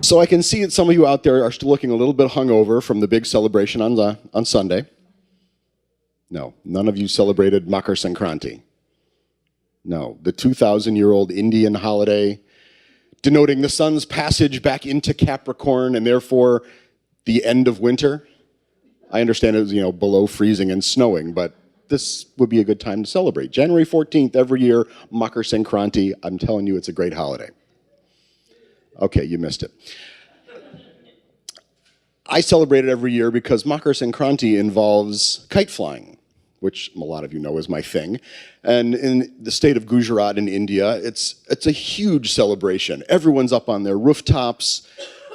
So I can see that some of you out there are still looking a little bit hungover from the big celebration on Sunday. No, none of you celebrated Makar Sankranti. No, the 2,000-year-old Indian holiday denoting the sun's passage back into Capricorn and therefore the end of winter. I understand it was, below freezing and snowing, but this would be a good time to celebrate. January 14th every year, Makar Sankranti. I'm telling you, it's a great holiday. Okay, you missed it. I celebrate it every year because Makar Sankranti involves kite flying, which a lot of you know is my thing. And in the state of Gujarat in India, it's a huge celebration. Everyone's up on their rooftops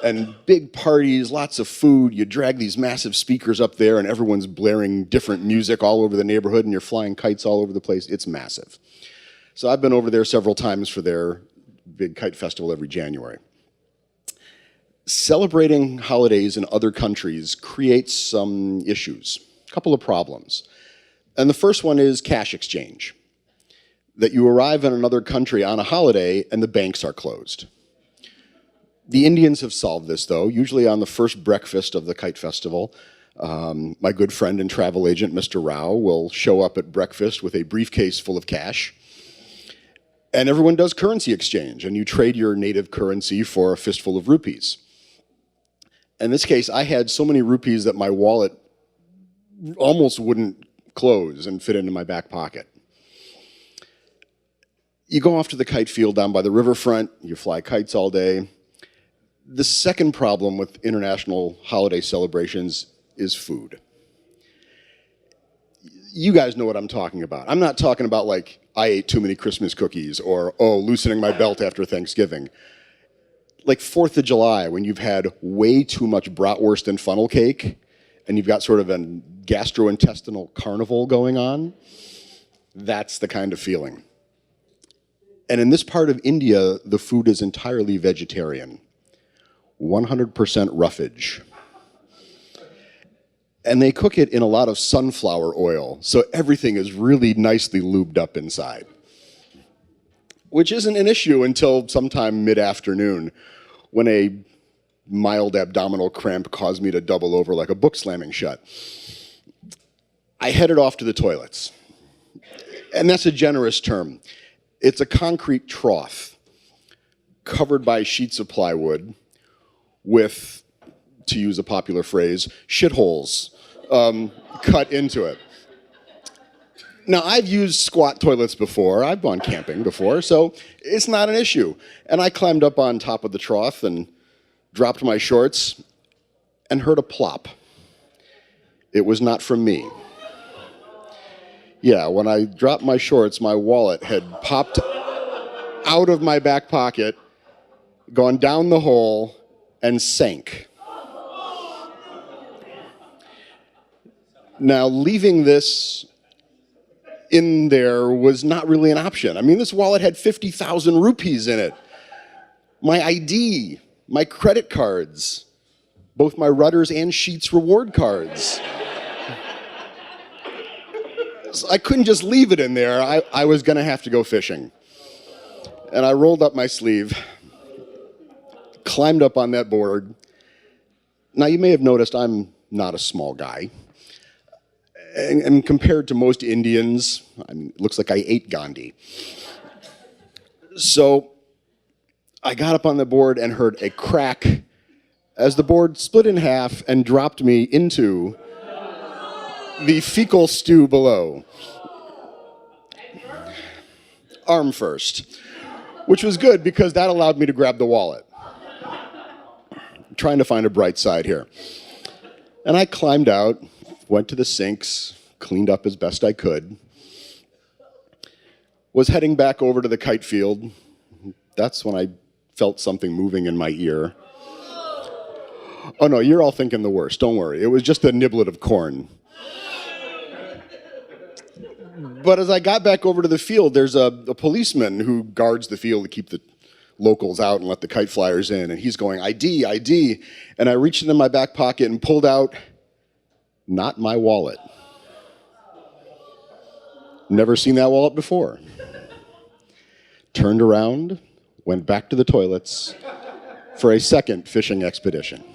and big parties, lots of food. You drag these massive speakers up there and everyone's blaring different music all over the neighborhood and you're flying kites all over the place. It's massive. So I've been over there several times for their big kite festival every January. Celebrating holidays in other countries creates some issues, a couple of problems. And the first one is cash exchange. That you arrive in another country on a holiday and the banks are closed. The Indians have solved this though, usually on the first breakfast of the kite festival. My good friend and travel agent, Mr. Rao, will show up at breakfast with a briefcase full of cash. And everyone does currency exchange and you trade your native currency for a fistful of rupees. In this case, I had so many rupees that my wallet almost wouldn't close and fit into my back pocket. You go off to the kite field down by the riverfront, you fly kites all day. The second problem with international holiday celebrations is food. You guys know what I'm talking about. I'm not talking about like, I ate too many Christmas cookies or, loosening my belt after Thanksgiving. Like 4th of July, when you've had way too much bratwurst and funnel cake, and you've got sort of a gastrointestinal carnival going on, that's the kind of feeling. And in this part of India, the food is entirely vegetarian. 100% roughage. And they cook it in a lot of sunflower oil, so everything is really nicely lubed up inside. Which isn't an issue until sometime mid-afternoon, when a mild abdominal cramp caused me to double over like a book slamming shut. I headed off to the toilets. And that's a generous term. It's a concrete trough covered by sheets of plywood with, to use a popular phrase, shitholes cut into it. Now, I've used squat toilets before. I've gone camping before, so it's not an issue. And I climbed up on top of the trough and dropped my shorts and heard a plop. It was not from me. Yeah, when I dropped my shorts, my wallet had popped out of my back pocket, gone down the hole, and sank. Now, leaving this in there was not really an option. I mean, this wallet had 50,000 rupees in it. My ID, my credit cards, both my Rudders and Sheets reward cards. So I couldn't just leave it in there. I was gonna have to go fishing. And I rolled up my sleeve, climbed up on that board. Now, you may have noticed I'm not a small guy. And compared to most Indians, it looks like I ate Gandhi. So I got up on the board and heard a crack as the board split in half and dropped me into the fecal stew below. Arm first, which was good because that allowed me to grab the wallet. I'm trying to find a bright side here. And I climbed out, went to the sinks, cleaned up as best I could, was heading back over to the kite field. That's when I felt something moving in my ear. Oh no, you're all thinking the worst, don't worry. It was just a niblet of corn. But as I got back over to the field, there's a policeman who guards the field to keep the locals out and let the kite flyers in, and he's going, ID, ID, and I reached into my back pocket and pulled out not my wallet. Never seen that wallet before. Turned around, went back to the toilets, for a second fishing expedition.